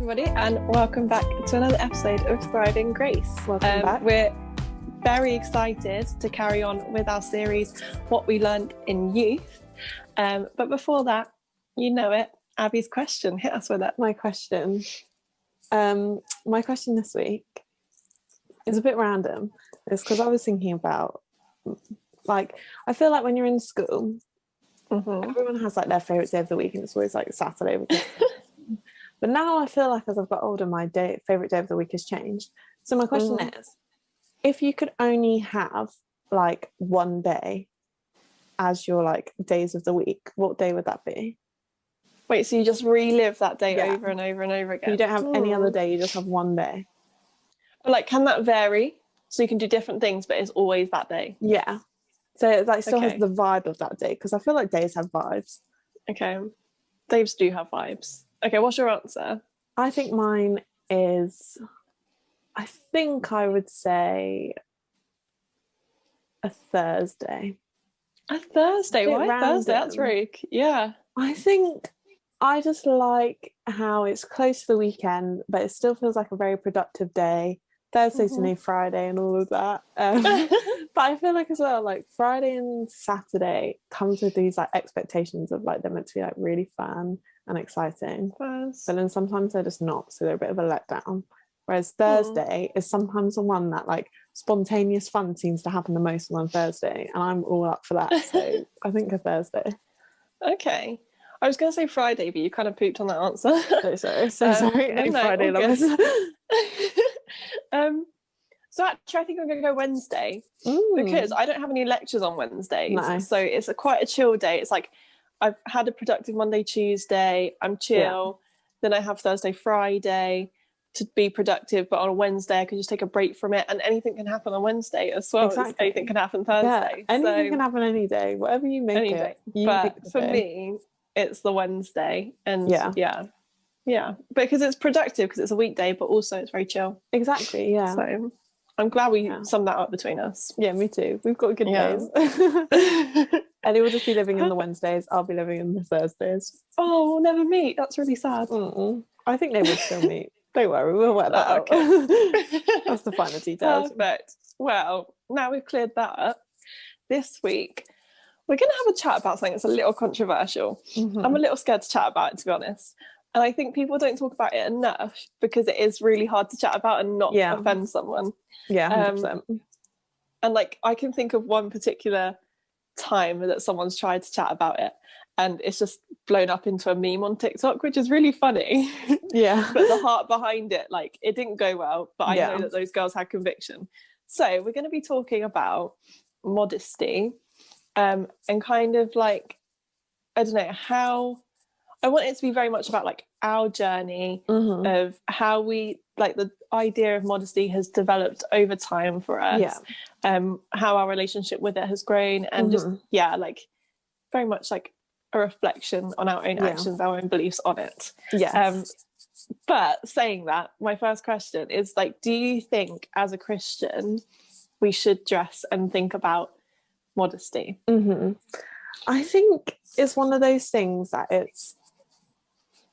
everybody, and welcome back to another episode of Thriving Grace. Welcome back. We're very excited to carry on with our series, What We Learned in Youth. But before that, you know it, Abby's question. Hit us with it. My question this week is a bit random. It's because I was thinking about, like, I feel like when you're in school, everyone has like their favourite day of the week, and it's always like Saturday. But now I feel like as I've got older, my favourite day of the week has changed. So my question is, if you could only have like one day as your like days of the week, what day would that be? Wait, so you just relive that day over and over and over again? You don't have any other day, you just have one day. But like, can that vary? So you can do different things, but it's always that day? Yeah. So it like still has the vibe of that day, because I feel like days have vibes. Okay. Days do have vibes. Okay, what's your answer? I think mine is, I think I would say a Thursday. A Thursday? Why random. Thursday? That's really, yeah. I think I just like how it's close to the weekend, but it still feels like a very productive day. Thursday's the new Friday and all of that. But I feel like as well, like Friday and Saturday comes with these like expectations of like they're meant to be like really fun and exciting. But then sometimes they're just not, so they're a bit of a letdown. Whereas Thursday is sometimes the one that like spontaneous fun seems to happen the most on Thursday, and I'm all up for that. So I think a Thursday. Okay. I was going to say Friday, but you kind of pooped on that answer. So sorry. Any Friday lovers. So actually, I think I'm going to go Wednesday because I don't have any lectures on Wednesdays. Nice. So it's quite a chill day. It's like I've had a productive Monday, Tuesday. I'm chill. Yeah. Then I have Thursday, Friday to be productive. But on a Wednesday, I can just take a break from it. And anything can happen on Wednesday as well. Exactly. Anything can happen Thursday. Yeah, anything can happen any day. Whatever you make it. But for me, it's the Wednesday. And yeah, because it's productive, because it's a weekday, but also it's very chill. Exactly, yeah. So I'm glad we summed that up between us. Yeah, me too. We've got good days. Ellie will just be living in the Wednesdays. I'll be living in the Thursdays. Oh, we'll never meet. That's really sad. I think they would still meet. Don't worry, we'll work that out. Okay. That's the final details. Perfect. Well, now we've cleared that up, this week we're going to have a chat about something that's a little controversial. I'm a little scared to chat about it, to be honest. And I think people don't talk about it enough because it is really hard to chat about and not offend someone. Yeah, 100%. And like, I can think of one particular time that someone's tried to chat about it and it's just blown up into a meme on TikTok, which is really funny. Yeah. But the heart behind it, like, it didn't go well, but I know that those girls had conviction. So we're going to be talking about modesty and kind of like, I don't know, how I want it to be very much about like our journey of how we, like, the idea of modesty has developed over time for us, how our relationship with it has grown, and just like very much like a reflection on our own actions, our own beliefs on it. But saying that, my first question is like, do you think as a Christian we should dress and think about modesty? I think it's one of those things that it's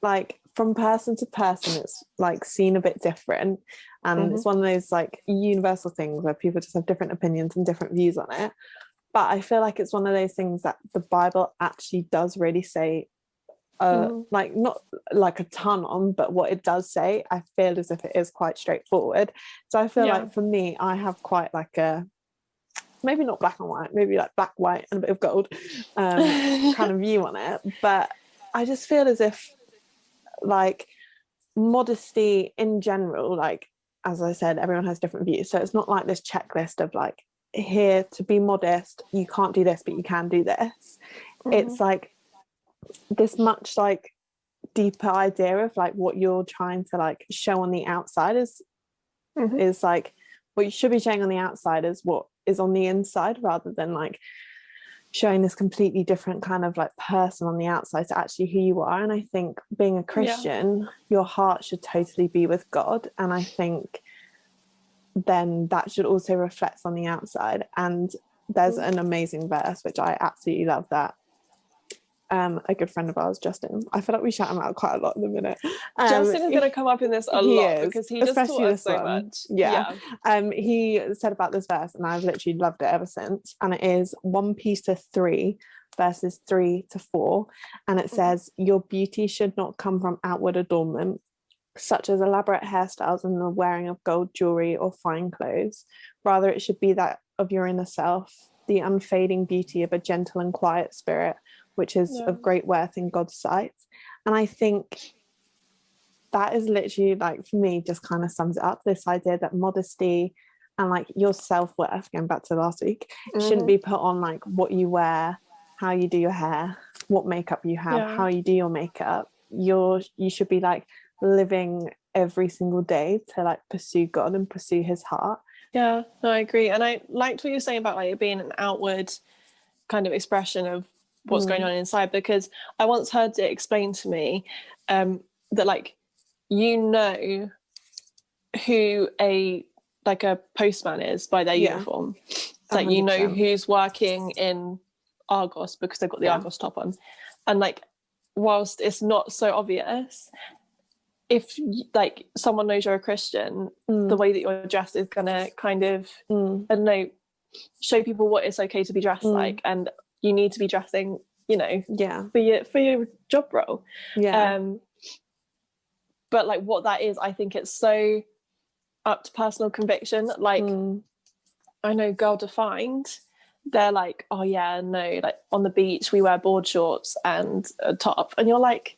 like from person to person it's like seen a bit different, and it's one of those like universal things where people just have different opinions and different views on it. But I feel like it's one of those things that the Bible actually does really say like not like a ton on, but what it does say, I feel as if it is quite straightforward. So I feel like for me, I have quite like a, maybe not black and white, maybe like black, white and a bit of gold kind of view on it. But I just feel as if like modesty in general, like as I said, everyone has different views, so it's not like this checklist of like, here to be modest you can't do this but you can do this. It's like this much like deeper idea of like what you're trying to like show on the outside is like what you should be showing on the outside is what is on the inside, rather than like showing this completely different kind of like person on the outside to actually who you are. And I think being a Christian, your heart should totally be with God, and I think then that should also reflect on the outside. And there's an amazing verse which I absolutely love, that a good friend of ours, Justin. I feel like we shout him out quite a lot in a minute. Justin is going to come up in this a lot because he just taught us so much. Yeah. He said about this verse, and I've literally loved it ever since. And it is 1 Peter 3, verses 3-4. And it says, "Your beauty should not come from outward adornment, such as elaborate hairstyles and the wearing of gold jewelry or fine clothes. Rather, it should be that of your inner self, the unfading beauty of a gentle and quiet spirit, which is of great worth in God's sight." And I think that is literally, like, for me, just kind of sums it up, this idea that modesty and like your self-worth, going back to last week, shouldn't be put on like what you wear, how you do your hair, what makeup you have, how you do your makeup. You should be like living every single day to like pursue God and pursue his heart. Yeah, no, I agree. And I liked what you're saying about like it being an outward kind of expression of what's going on inside, because I once heard it explained to me that like, you know who a postman is by their uniform. It's like 100%. You know who's working in Argos because they've got the Argos top on. And like, whilst it's not so obvious, if like someone knows you're a Christian, the way that you're dressed is gonna kind of I don't know, show people what it's okay to be dressed like, and you need to be dressing, you know, for your job role. But like what that is, I think it's so up to personal conviction. Like I know Girl Defined, they're like, oh yeah, no, like on the beach we wear board shorts and a top, and you're like,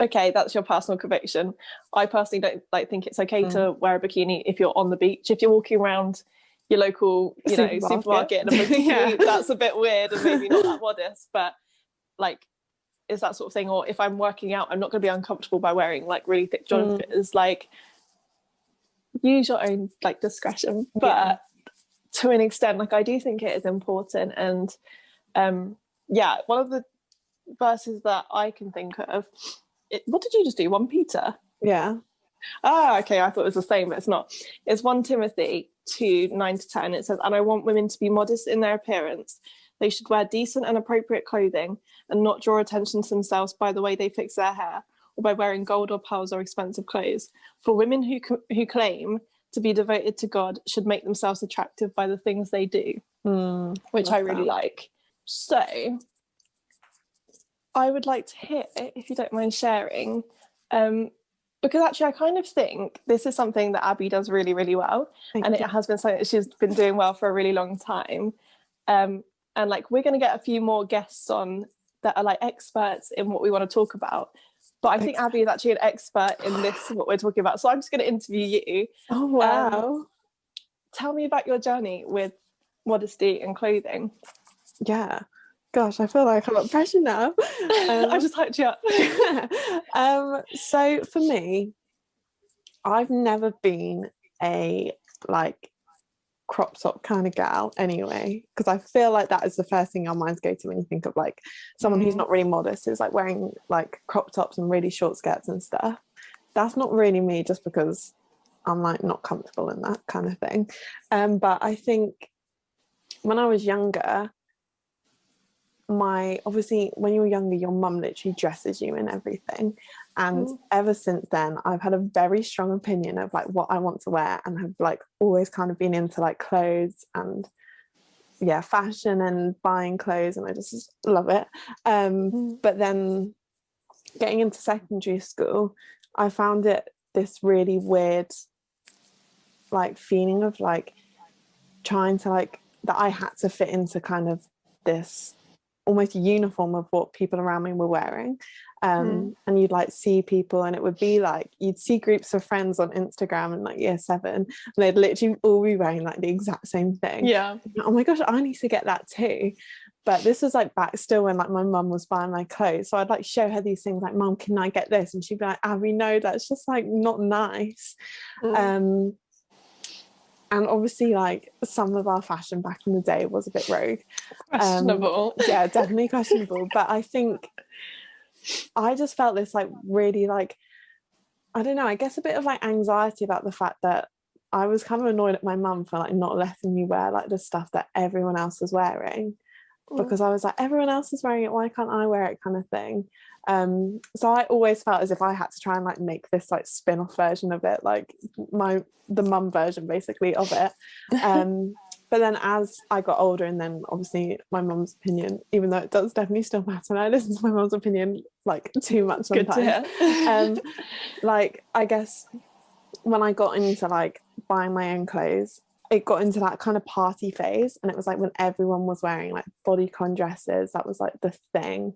okay, that's your personal conviction. I personally don't like think it's okay to wear a bikini if you're on the beach. If you're walking around your local, you know, supermarket in a bikini, that's a bit weird and maybe not that modest, but like, is that sort of thing. Or if I'm working out, I'm not going to be uncomfortable by wearing like really thick jumpers. Like, use your own like discretion, but to an extent, like I do think it is important. And one of the verses that I can think of, what did you just do? 1 Peter? Okay, I thought it was the same, but it's not. It's 1 Timothy 2, 9-10. It says, "And I want women to be modest in their appearance. They should wear decent and appropriate clothing and not draw attention to themselves by the way they fix their hair or by wearing gold or pearls or expensive clothes. For women who claim to be devoted to God should make themselves attractive by the things they do," which I really like. So I would like to hear, if you don't mind sharing, because actually I kind of think this is something that Abi does really, really well. It has been something that she's been doing well for a really long time. And like, we're going to get a few more guests on that are like experts in what we want to talk about. But I think Abi is actually an expert in this, what we're talking about. So I'm just going to interview you. Oh, wow. Tell me about your journey with modesty and clothing. Yeah. Gosh, I feel like I'm under pressure now. I just hyped you up. So for me, I've never been a like crop top kind of gal anyway, because I feel like that is the first thing our minds go to when you think of like someone who's not really modest, is like wearing like crop tops and really short skirts and stuff. That's not really me, just because I'm like not comfortable in that kind of thing. But I think when I was younger, obviously when you were younger, your mum literally dresses you in everything, and ever since then I've had a very strong opinion of like what I want to wear, and have like always kind of been into like clothes and fashion and buying clothes, and I just love it. But then getting into secondary school, I found it this really weird like feeling of like trying to like that I had to fit into kind of this almost uniform of what people around me were wearing. And you'd like see people, and it would be like you'd see groups of friends on Instagram in like year 7, and they'd literally all be wearing like the exact same thing. Like, oh my gosh, I need to get that too. But this was like back still when like my mum was buying my clothes, so I'd like show her these things like, "Mum, can I get this?" And she'd be like, "Abby, no, that's just like not nice." And obviously like some of our fashion back in the day was a bit rogue, questionable. Definitely questionable. But I think I just felt this like really like, I don't know, I guess a bit of like anxiety about the fact that I was kind of annoyed at my mum for like not letting me wear like the stuff that everyone else was wearing. because I was like, everyone else is wearing it, why can't I wear it, kind of thing. So I always felt as if I had to try and like make this like spin-off version of it, like the mum version basically of it. But then as I got older, and then obviously my mum's opinion, even though it does definitely still matter, and I listen to my mum's opinion like too much sometimes. Good to hear. Like I guess when I got into like buying my own clothes, it got into that kind of party phase, and it was like when everyone was wearing like bodycon dresses, that was like the thing.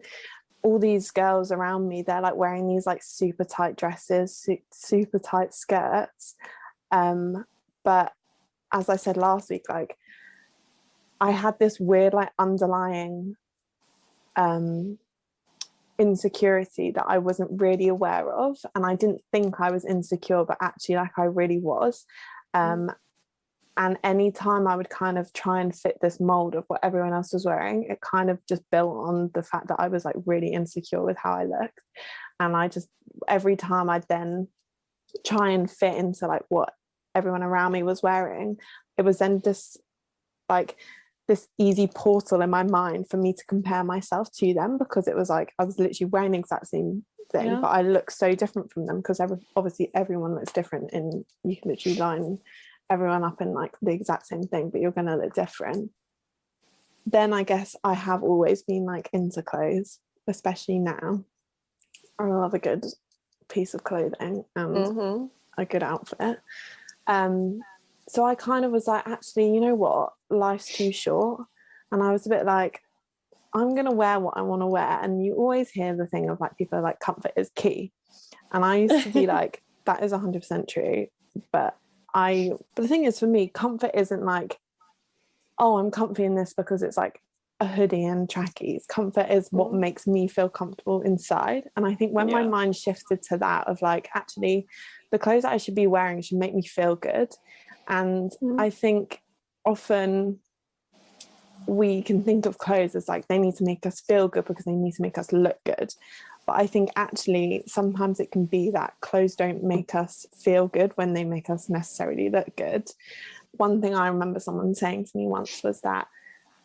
All these girls around me, they're like wearing these like super tight dresses, super tight skirts, but as I said last week, like I had this weird like underlying insecurity that I wasn't really aware of, and I didn't think I was insecure, but actually like I really was. And anytime I would kind of try and fit this mold of what everyone else was wearing, it kind of just built on the fact that I was like really insecure with how I looked. And I just, every time I'd then try and fit into like what everyone around me was wearing, it was then just like this easy portal in my mind for me to compare myself to them, because it was like I was literally wearing the exact same thing, but I look so different from them, because obviously everyone looks different, and you can literally line everyone up in like the exact same thing, but you're gonna look different. Then I guess I have always been like into clothes, especially now. I love a good piece of clothing and a good outfit. So I kind of was like, actually, you know what, life's too short. And I was a bit like, I'm gonna wear what I want to wear. And you always hear the thing of like, people are like, comfort is key. And I used to be like, that is 100% true. But the thing is, for me, comfort isn't like, oh, I'm comfy in this because it's like a hoodie and trackies. Comfort is what makes me feel comfortable inside. And I think when my mind shifted to that of like, actually, the clothes that I should be wearing should make me feel good. And I think often we can think of clothes as like they need to make us feel good because they need to make us look good. But I think actually sometimes it can be that clothes don't make us feel good when they make us necessarily look good. One thing I remember someone saying to me once was that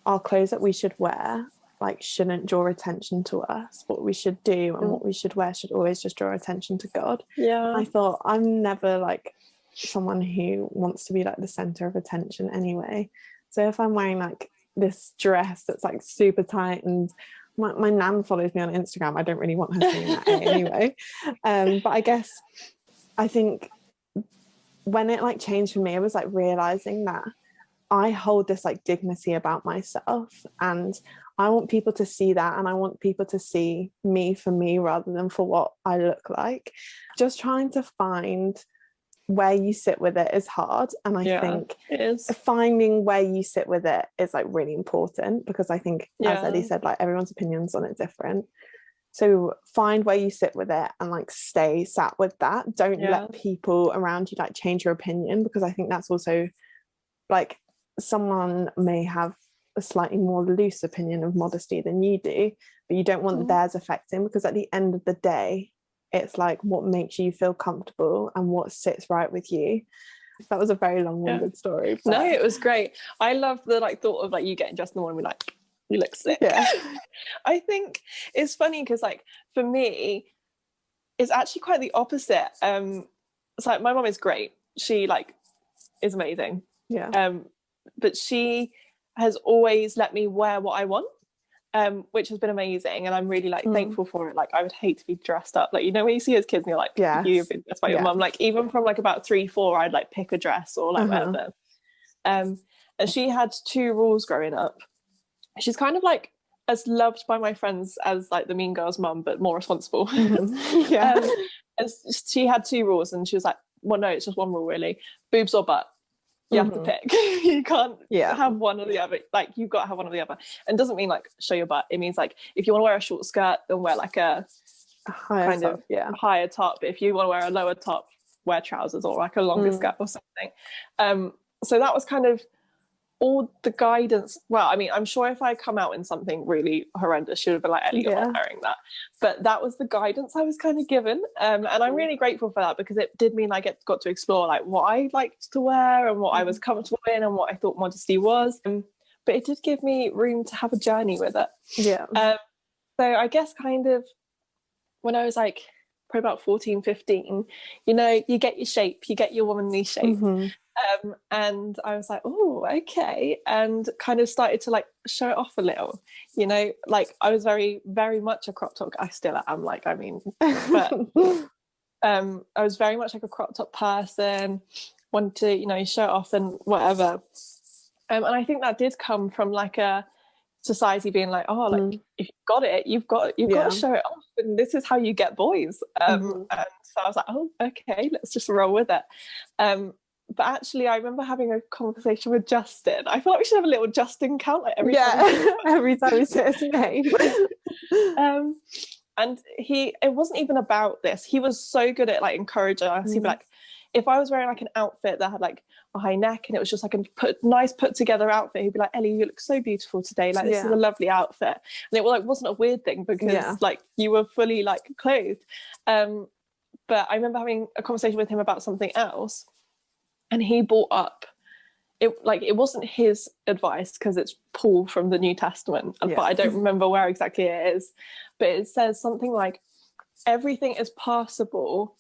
our clothes that we should wear like shouldn't draw attention to us. What we should do and what we should wear should always just draw attention to God. I thought, I'm never like someone who wants to be like the center of attention anyway. So if I'm wearing like this dress that's like super tight, and my nan follows me on Instagram, I don't really want her seeing that anyway. But I guess I think when it like changed for me, it was like realizing that I hold this like dignity about myself, and I want people to see that, and I want people to see me for me rather than for what I look like. Just trying to find where you sit with it is hard, and I think it is. Finding where you sit with it is like really important, because I think as Ellie said, like everyone's opinions on it different. So find where you sit with it and like stay sat with that. Don't let people around you like change your opinion, because I think that's also like, someone may have a slightly more loose opinion of modesty than you do, but you don't want theirs affecting, because at the end of the day, it's like what makes you feel comfortable and what sits right with you. That was a very long-winded story. But... No, it was great. I love the like thought of like you getting dressed in the morning and like, you look sick. I think it's funny because like for me, it's actually quite the opposite. It's like my mom is great. She like is amazing. But she has always let me wear what I want. Which has been amazing, and I'm really like thankful for it. Like I would hate to be dressed up, like, you know, when you see as kids and you're like, you've been dressed by your mum, like even from like about 3-4 I'd like pick a dress or like whatever. And she had 2 rules growing up. She's kind of like as loved by my friends as like the Mean Girls mum, but more responsible. And she had 2 rules, and she was like, well, no, it's just one rule really: boobs or butt. You have to pick. You can't have one or the other. Like you've got to have one or the other. And it doesn't mean like show your butt. It means like if you want to wear a short skirt, then wear like a higher top, higher top. If you want to wear a lower top, wear trousers or like a longer skirt or something. So that was kind of all the guidance. Well, I mean, I'm sure if I come out in something really horrendous, she would have been like, Ellie, you're not wearing that. But that was the guidance I was kind of given. And I'm really grateful for that, because it did mean I got to explore like what I liked to wear and what I was comfortable in and what I thought modesty was. but it did give me room to have a journey with it. Yeah. So I guess kind of when I was like probably about 14, 15, you know, you get your shape, you get your womanly shape. And I was like, oh, okay. And kind of started to like show it off a little, you know, like I was very, very much a crop top. I still am, like, I mean, but I was very much like a crop top person, wanted to, you know, show it off and whatever. And I think that did come from like a society being like, oh, like if you've got it, you've got to show it off, and this is how you get boys. And so I was like, oh, okay, let's just roll with it. But actually, I remember having a conversation with Justin. I feel like we should have a little Justin count, like every time. Every time we say his name. And it wasn't even about this. He was so good at like encouraging us. He'd be like, if I was wearing like an outfit that had like a high neck and it was just like a nice put together outfit, he'd be like, Ellie, you look so beautiful today. Like, this is a lovely outfit. And it like wasn't a weird thing because like you were fully like clothed. But I remember having a conversation with him about something else, and he brought up it wasn't his advice because it's pulled from the New Testament, but I don't remember where exactly it is. But it says something like, everything is passable,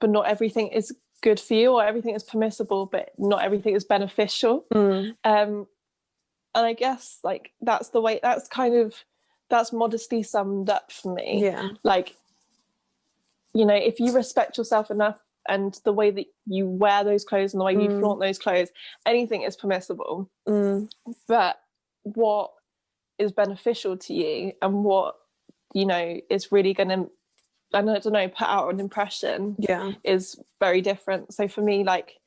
but not everything is good for you, or everything is permissible, but not everything is beneficial. And I guess like that's modesty summed up for me. Like, you know, if you respect yourself enough, and the way that you wear those clothes and the way you flaunt those clothes, anything is permissible. But what is beneficial to you and what, you know, is really going to, I don't know, put out an impression is very different. So for me, like,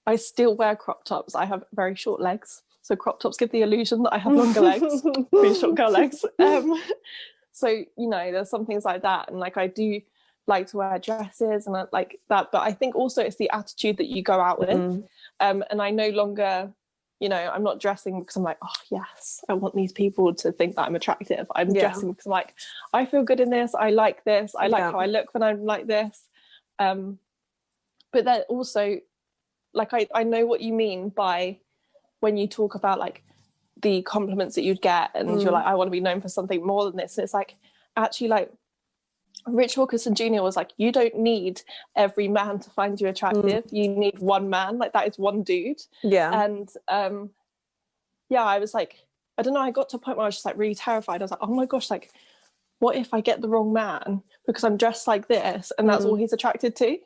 I still wear crop tops. I have very short legs, so crop tops give the illusion that I have longer legs, really short girl legs. So, you know, there's some things like that. And like, I do like to wear dresses and like that, but I think also it's the attitude that you go out with. And I no longer, you know, I'm not dressing because I'm like, oh yes, I want these people to think that I'm attractive. I'm dressing because I'm like, I feel good in this, I like this, I like how I look when I'm like this. But then also, like, I know what you mean by when you talk about like the compliments that you'd get and you're like, I want to be known for something more than this. And it's like, actually, like, Rich Wilkerson Jr. was like, you don't need every man to find you attractive. You need one man. Like, that is one dude. And I was like, I don't know, I got to a point where I was just like really terrified. I was like, oh my gosh, like, what if I get the wrong man because I'm dressed like this and that's all he's attracted to?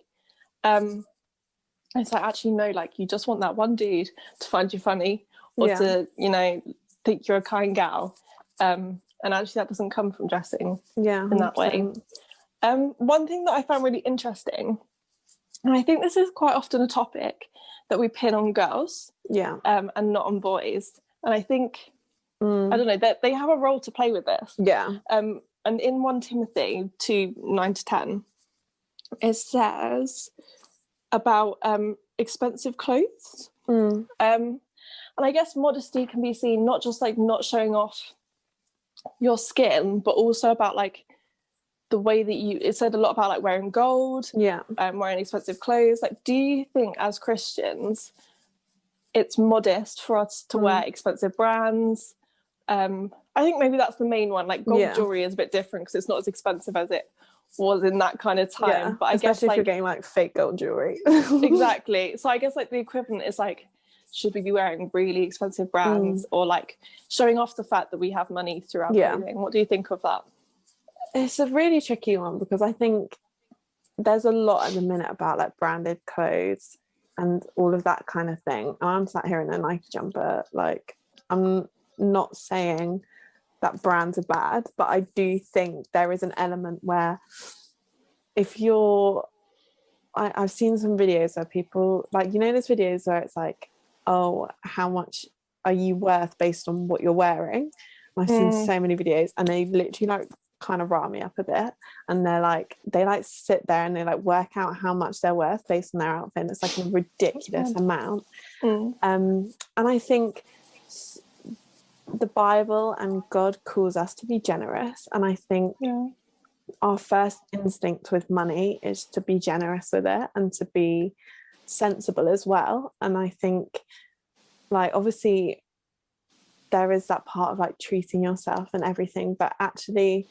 It's like, actually no, like, you just want that one dude to find you funny or to, you know, think you're a kind gal. And actually that doesn't come from dressing in that way. One thing that I found really interesting, and I think this is quite often a topic that we pin on girls and not on boys, and I think I don't know, that they have a role to play with this. And in 1 Timothy 2:9-10, it says about expensive clothes. And I guess modesty can be seen not just like not showing off your skin, but also about like the way that it said a lot about like wearing gold, wearing expensive clothes. Like, do you think as Christians it's modest for us to wear expensive brands? I think maybe that's the main one. Like, gold jewelry is a bit different because it's not as expensive as it was in that kind of time. But I guess if like, you're getting like fake gold jewelry. Exactly. So I guess like the equivalent is like, should we be wearing really expensive brands or like showing off the fact that we have money through our clothing? What do you think of that? It's a really tricky one because I think there's a lot at the minute about like branded clothes and all of that kind of thing. I'm sat here in a Nike jumper. Like, I'm not saying that brands are bad, but I do think there is an element where if you're, I've seen some videos where people, like, you know, there's videos where it's like, oh, how much are you worth based on what you're wearing? And I've seen so many videos and they literally like kind of rile me up a bit, and they're like, they like sit there and they like work out how much they're worth based on their outfit. It's like a ridiculous amount. And I think the Bible and God calls us to be generous, and I think our first instinct with money is to be generous with it and to be sensible as well. And I think, like, obviously there is that part of like treating yourself and everything, but actually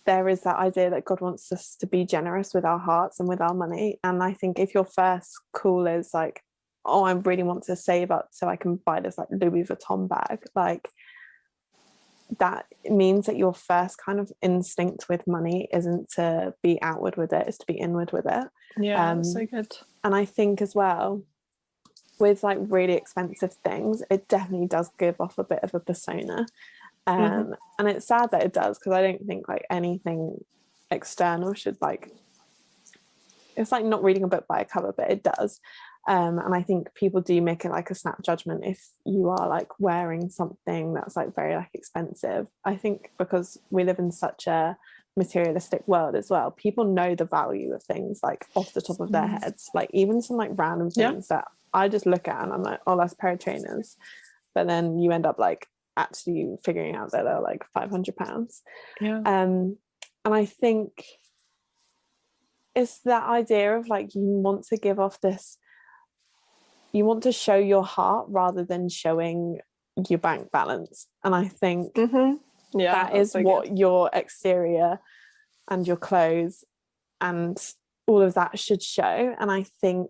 there is that idea that God wants us to be generous with our hearts and with our money. And I think if your first call is like, oh, I really want to save up so I can buy this like Louis Vuitton bag, like that means that your first kind of instinct with money isn't to be outward with it, it's to be inward with it. Yeah, that's so good. And I think as well, with like really expensive things, it definitely does give off a bit of a persona. And it's sad that it does, because I don't think like anything external should like, it's like not reading a book by a cover, but it does. And I think people do make it like a snap judgment if you are like wearing something that's like very like expensive. I think because we live in such a materialistic world as well, people know the value of things like off the top of their heads, like even some like random things that I just look at and I'm like, oh, that's a pair of trainers, but then you end up like actually figuring out that they're like £500. And I think it's that idea of like, you want to give off this, you want to show your heart rather than showing your bank balance. And I think that is so what your exterior and your clothes and all of that should show. And I think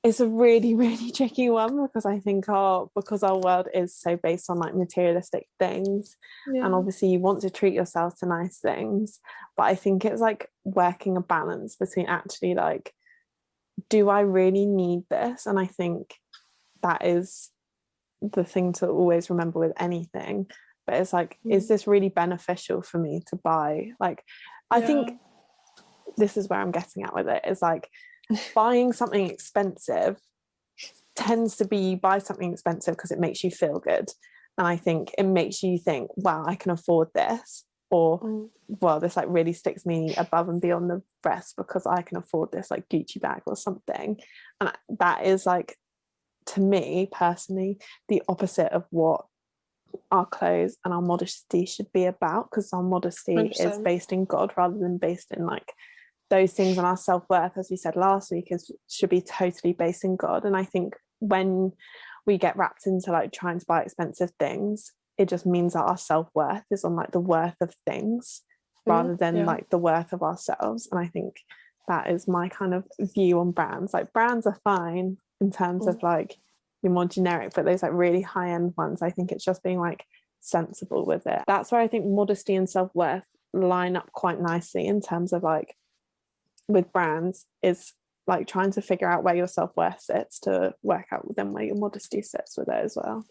it's a really, really tricky one, because I think because our world is so based on like materialistic things, and obviously you want to treat yourself to nice things, but I think it's like working a balance between actually like, do I really need this? And I think that is the thing to always remember with anything, but it's like, is this really beneficial for me to buy? Like, I think this is where I'm getting at with it, is like, buying something expensive tends to be, buy something expensive because it makes you feel good, and I think it makes you think, wow, I can afford this, or well, this like really sticks me above and beyond the rest because I can afford this like Gucci bag or something. And that is like, to me personally, the opposite of what our clothes and our modesty should be about, because our modesty 100%. Is based in God rather than based in like those things. And our self-worth, as we said last week, should be totally based in God. And I think when we get wrapped into like trying to buy expensive things, it just means that our self-worth is on like the worth of things rather than like the worth of ourselves. And I think that is my kind of view on brands. Like, brands are fine in terms of like the more generic, but those like really high-end ones, I think it's just being like sensible with it. That's where I think modesty and self-worth line up quite nicely in terms of like, with brands, is like trying to figure out where your self-worth sits to work out then where your modesty sits with it as well.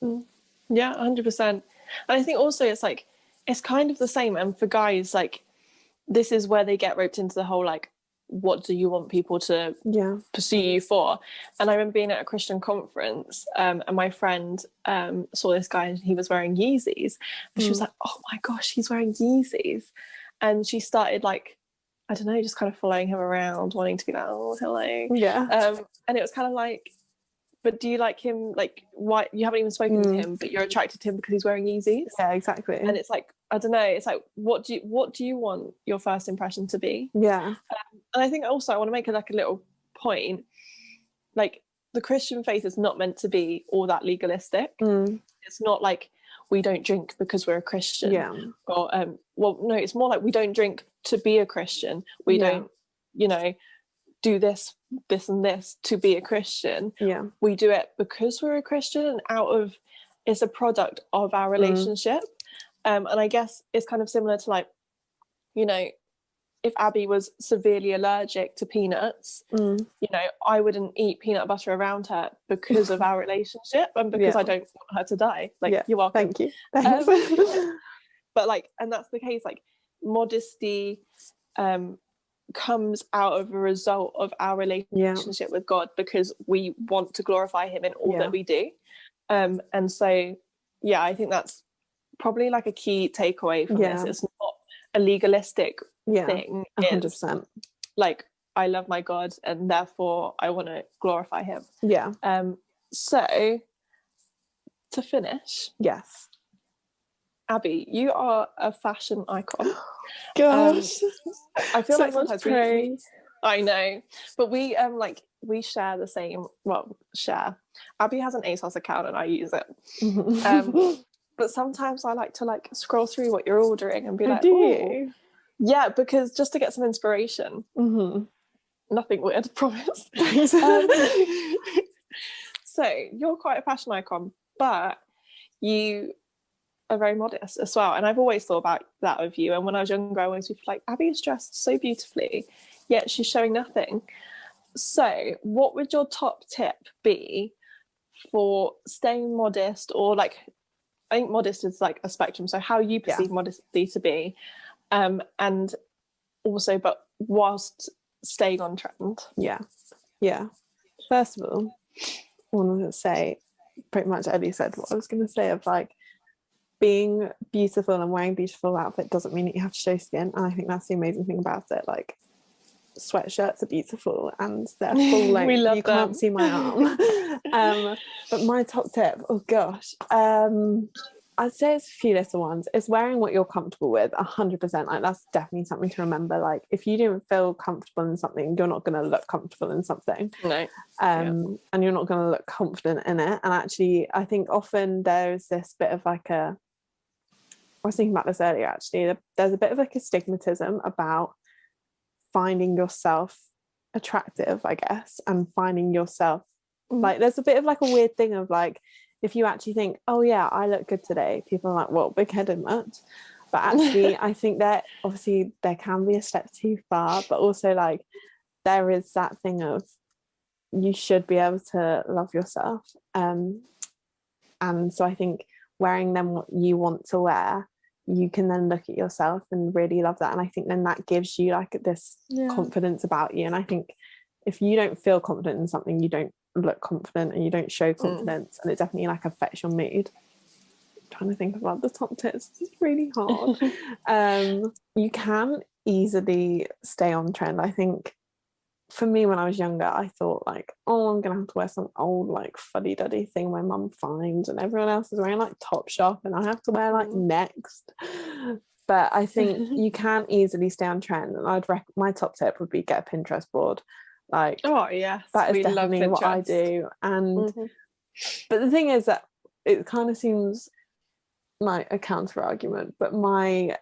Yeah, 100%. And I think also it's like, it's kind of the same. And for guys, like, this is where they get roped into the whole like, what do you want people to pursue you for? And I remember being at a Christian conference, and my friend saw this guy and he was wearing Yeezys, and she was like, oh my gosh, he's wearing Yeezys. And she started like, I don't know, just kind of following him around, wanting to be like, oh, hello. And it was kind of like, but do you like him? Like, why? You haven't even spoken to him, but you're attracted to him because he's wearing Yeezys. Yeah, exactly. And it's like, I don't know, it's like, what do you want your first impression to be? Yeah. And I think also I want to make like a little point, like, the Christian faith is not meant to be all that legalistic. It's not like we don't drink because we're a Christian. Or well, no, it's more like we don't drink to be a Christian. We don't, do this and this to be a Christian. We do it because we're a Christian, and it's a product of our relationship. And I guess it's kind of similar to like, if Abby was severely allergic to peanuts, I wouldn't eat peanut butter around her because of our relationship, and because I don't want her to die. Like, you're welcome. Thank you. But like, and that's the case, like, modesty comes out of a result of our relationship with God, because we want to glorify him in all that we do. And so I think that's probably like a key takeaway from this. It's not a legalistic thing. 100%. Like, I love my God and therefore I want to glorify him. So to finish, Abby, you are a fashion icon. Gosh, I feel so like sometimes I know, but we share the same. Well, share. Abby has an ASOS account and I use it. But sometimes I like to like scroll through what you're ordering and be like, do oh, you? Yeah, because just to get some inspiration. Nothing weird, promise. So you're quite a fashion icon, but you are very modest as well. And I've always thought about that of you. And when I was younger, I always be like, Abby is dressed so beautifully, yet she's showing nothing. So what would your top tip be for staying modest, or like, I think modest is like a spectrum, so how you perceive modesty to be, and also but whilst staying on trend? First of all, I want to say pretty much Ellie said what I was going to say, of like, being beautiful and wearing beautiful outfit doesn't mean that you have to show skin, and I think that's the amazing thing about it. Like, sweatshirts are beautiful and they're full length. You them. Can't see my arm. But my top tip, oh gosh, I'd say it's a few little ones. It's wearing what you're comfortable with, 100%. Like, that's definitely something to remember. Like, if you don't feel comfortable in something, you're not going to look comfortable in something. No. And you're not going to look confident in it. And actually, I think often there's this bit of like I was thinking about this earlier, actually. There's a bit of like a stigmatism about finding yourself attractive, I guess, and finding yourself, like, there's a bit of like a weird thing of like, if you actually think, oh yeah, I look good today, people are like, well, big-headed much. But actually, I think that obviously there can be a step too far, but also like there is that thing of you should be able to love yourself. And so I think wearing them what you want to wear, you can then look at yourself and really love that. And I think then that gives you like this confidence about you. And I think if you don't feel confident in something, you don't look confident and you don't show confidence, and it definitely like affects your mood. I'm trying to think about the top tips. It's really hard. You can easily stay on trend. I think for me, when I was younger, I thought like, oh, I'm gonna have to wear some old like fuddy-duddy thing my mum finds, and everyone else is wearing like Topshop and I have to wear like Next. But I think you can easily stay on trend, and my top tip would be get a Pinterest board. Like, oh yes, that is definitely what I do. And but the thing is that it kind of seems like a counter argument, but my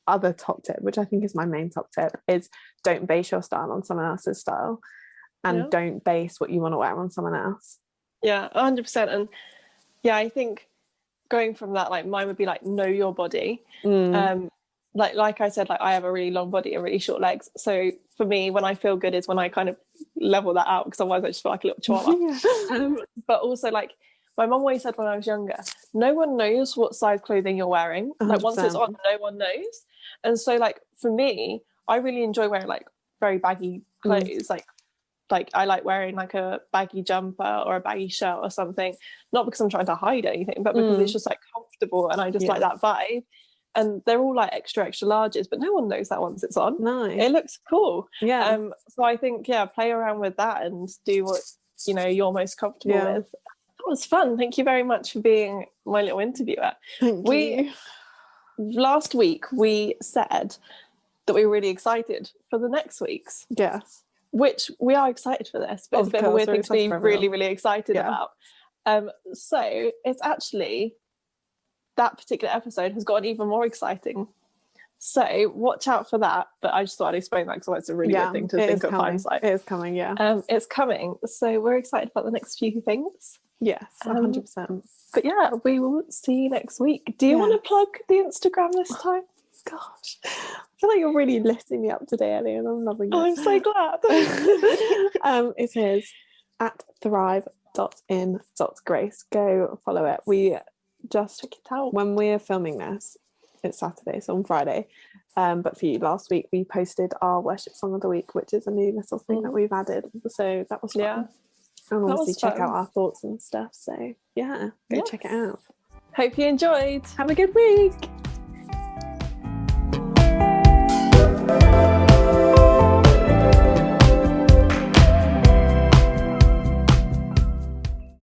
other top tip, which I think is my main top tip, is don't base your style on someone else's style, and don't base what you want to wear on someone else. 100%. And I think going from that, like, mine would be like, know your body. Like I said, like, I have a really long body and really short legs, so for me, when I feel good is when I kind of level that out, because otherwise I just feel like a little chihuahua. But also, like, my mum always said when I was younger, no one knows what size clothing you're wearing. 100%. Like, once it's on, no one knows. And so, like, for me, I really enjoy wearing like very baggy clothes. Like I like wearing like a baggy jumper or a baggy shirt or something, not because I'm trying to hide anything, but because it's just like comfortable, and I just like that vibe. And they're all like extra larges, but no one knows that once it's on. No, it looks cool. So I think play around with that and do what you're most comfortable with. That was fun. Thank you very much for being my little interviewer. Thank you. Last week we said that we were really excited for the next week's. Yes. Which we are excited for this, but it's a bit of a weird thing to be really, really excited about. So it's actually, that particular episode has gotten even more exciting. So watch out for that. But I just thought I'd explain that because it's a really good thing to think of hindsight. It is coming, it's coming. So we're excited about the next few things. Yes, 100%. But we will see you next week. Do you want to plug the Instagram this time? Gosh, I feel like you're really lifting me up today, Ellie, and I'm loving it. I'm so glad. It is at thrive.in.grace. Go follow it. We just check it out. When we're filming this, it's Saturday, so on Friday. But for you, last week we posted our worship song of the week, which is a new little thing that we've added. So that was fun. And obviously check out our thoughts and stuff. So go check it out. Hope you enjoyed. Have a good week.